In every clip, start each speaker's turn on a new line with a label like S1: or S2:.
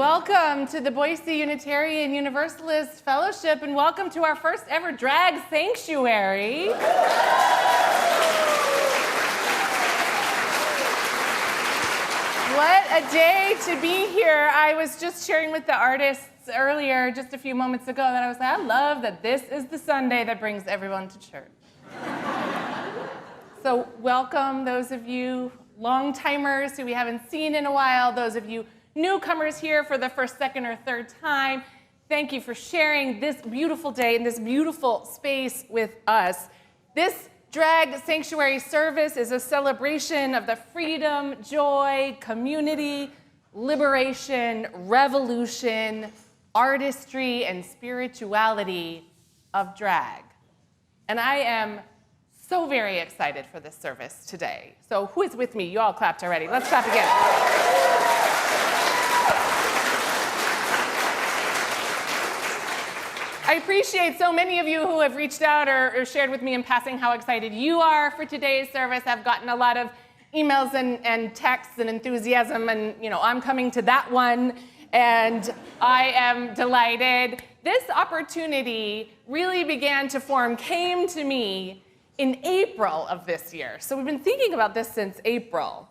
S1: Welcome to the Boise Unitarian Universalist Fellowship, and welcome to our first ever drag sanctuary. What a day to be here. I was just sharing with the artists earlier, just a few moments ago, that I was like, I love that this is the Sunday that brings everyone to church. So welcome those of you long-timers who we haven't seen in a while, those of you newcomers here for the first, second, or third time. Thank you for sharing this beautiful day in this beautiful space with us. This drag sanctuary service is a celebration of the freedom, joy, community, liberation, revolution, artistry, and spirituality of drag. And I am so very excited for this service today. So who is with me? You all clapped already. Let's clap again. I appreciate so many of you who have reached out or shared with me in passing how excited you are for today's service. I've gotten a lot of emails and texts and enthusiasm, and I'm coming to that one, and I am delighted. This opportunity really began to form, came to me in April of this year. So we've been thinking about this since April.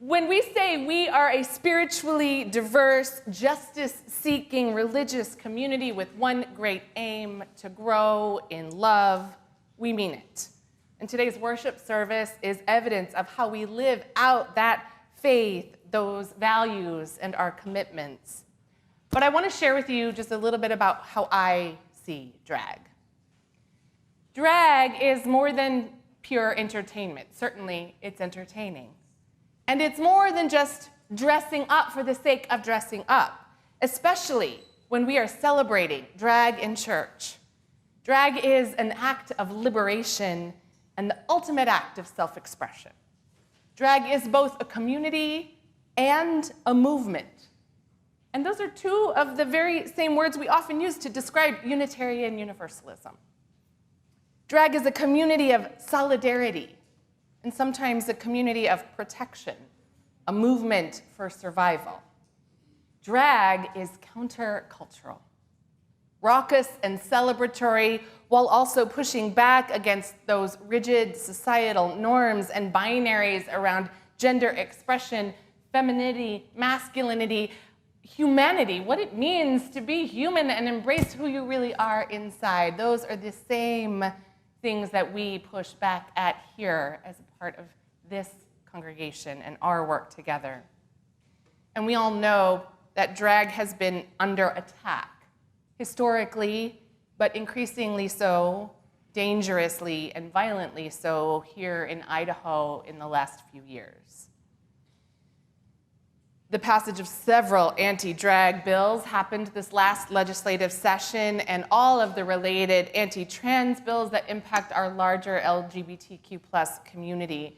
S1: When we say we are a spiritually diverse, justice-seeking religious community with one great aim, to grow in love, we mean it. And today's worship service is evidence of how we live out that faith, those values, and our commitments. But I want to share with you just a little bit about how I see drag. Drag is more than pure entertainment. Certainly, it's entertaining. And it's more than just dressing up for the sake of dressing up, especially when we are celebrating drag in church. Drag is an act of liberation and the ultimate act of self-expression. Drag is both a community and a movement. And those are two of the very same words we often use to describe Unitarian Universalism. Drag is a community of solidarity, and sometimes a community of protection, a movement for survival. Drag is countercultural, raucous and celebratory, while also pushing back against those rigid societal norms and binaries around gender expression, femininity, masculinity, humanity, what it means to be human and embrace who you really are inside. Those are the same things that we push back at here as a part of this congregation and our work together. And we all know that drag has been under attack, historically, but increasingly so, dangerously and violently so here in Idaho in the last few years. The passage of several anti-drag bills happened this last legislative session, and all of the related anti-trans bills that impact our larger LGBTQ+ community.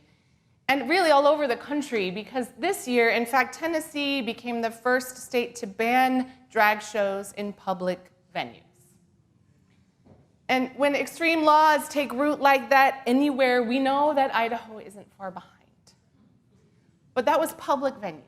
S1: And really all over the country, because this year, in fact, Tennessee became the first state to ban drag shows in public venues. And when extreme laws take root like that anywhere, we know that Idaho isn't far behind. But that was public venues.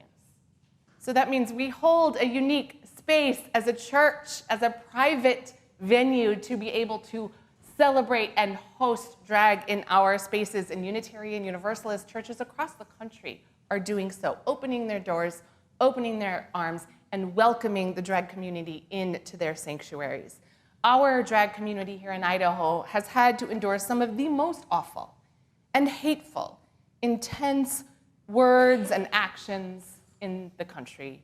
S1: So that means we hold a unique space as a church, as a private venue to be able to celebrate and host drag in our spaces, and Unitarian Universalist churches across the country are doing so, opening their doors, opening their arms, and welcoming the drag community into their sanctuaries. Our drag community here in Idaho has had to endure some of the most awful and hateful, intense words and actions in the country.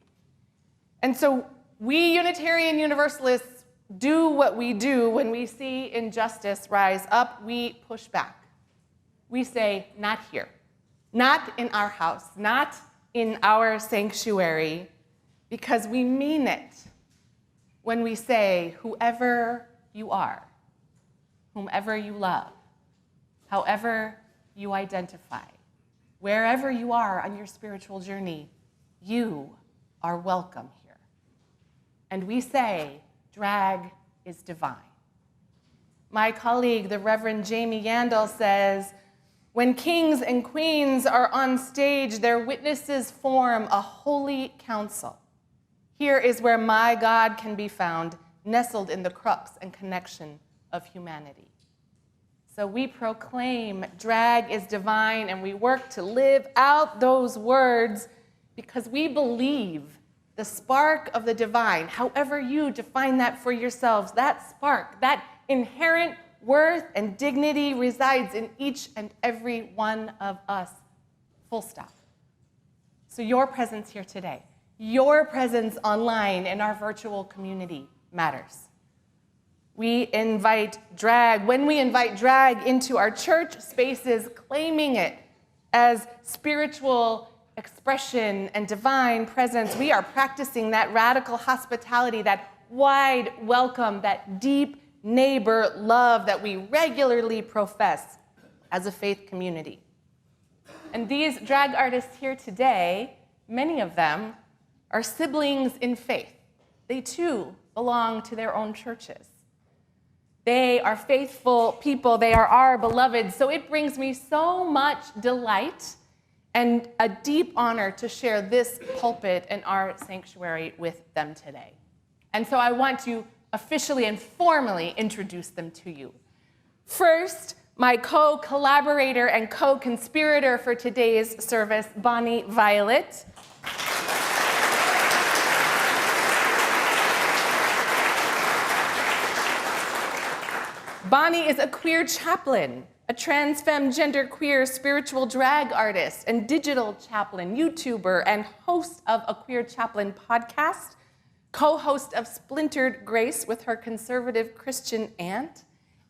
S1: And so we Unitarian Universalists do what we do when we see injustice rise up. We push back. We say, not here, not in our house, not in our sanctuary, because we mean it when we say, whoever you are, whomever you love, however you identify, wherever you are on your spiritual journey, you are welcome here. And we say, drag is divine. My colleague, the Reverend Jamie Yandel, says, when kings and queens are on stage, their witnesses form a holy council. Here is where my God can be found, nestled in the crux and connection of humanity. So we proclaim drag is divine, and we work to live out those words because we believe the spark of the divine, however you define that for yourselves, that spark, that inherent worth and dignity resides in each and every one of us, full stop. So your presence here today, your presence online in our virtual community matters. We invite drag, when we invite drag into our church spaces, claiming it as spiritual expression and divine presence, we are practicing that radical hospitality, that wide welcome, that deep neighbor love that we regularly profess as a faith community. And these drag artists here today, many of them are siblings in faith. They too belong to their own churches. They are faithful people. They are our beloved. So it brings me so much delight and a deep honor to share this pulpit and our sanctuary with them today. And so I want to officially and formally introduce them to you. First, my co-collaborator and co-conspirator for today's service, Bonnie Violet. Bonnie is a queer chaplain, a trans femme genderqueer spiritual drag artist and digital chaplain, YouTuber, and host of a Queer Chaplain podcast, co-host of Splintered Grace with her conservative Christian aunt,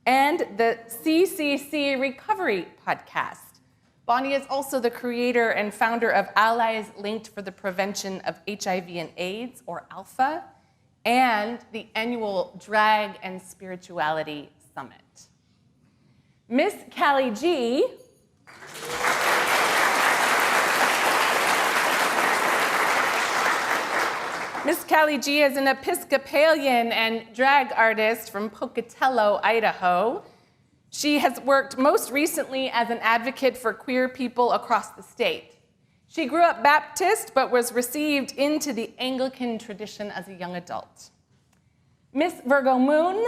S1: and the CCC Recovery podcast. Bonnie is also the creator and founder of Allies Linked for the Prevention of HIV and AIDS, or ALPHA, and the annual Drag and Spirituality Summit. Miss Cali Je Miss Cali Je is an Episcopalian and drag artist from Pocatello, Idaho. She has worked most recently as an advocate for queer people across the state. She grew up Baptist, but was received into the Anglican tradition as a young adult. Miss Virgo Moon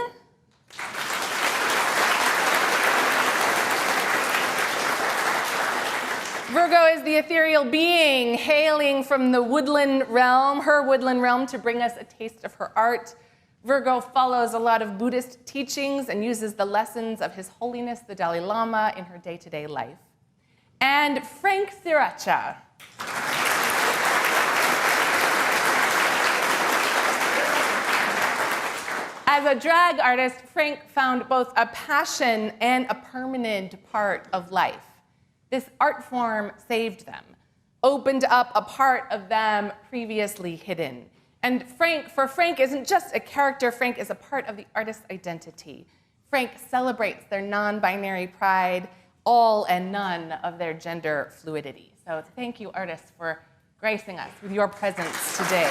S1: Virgo is the ethereal being hailing from the woodland realm, her woodland realm, to bring us a taste of her art. Virgo follows a lot of Buddhist teachings and uses the lessons of His Holiness the Dalai Lama in her day-to-day life. And Frank Siracha. As a drag artist, Frank found both a passion and a permanent part of life. This art form saved them, opened up a part of them previously hidden. And for Frank isn't just a character, Frank is a part of the artist's identity. Frank celebrates their non-binary pride, all and none of their gender fluidity. So thank you, artists, for gracing us with your presence today.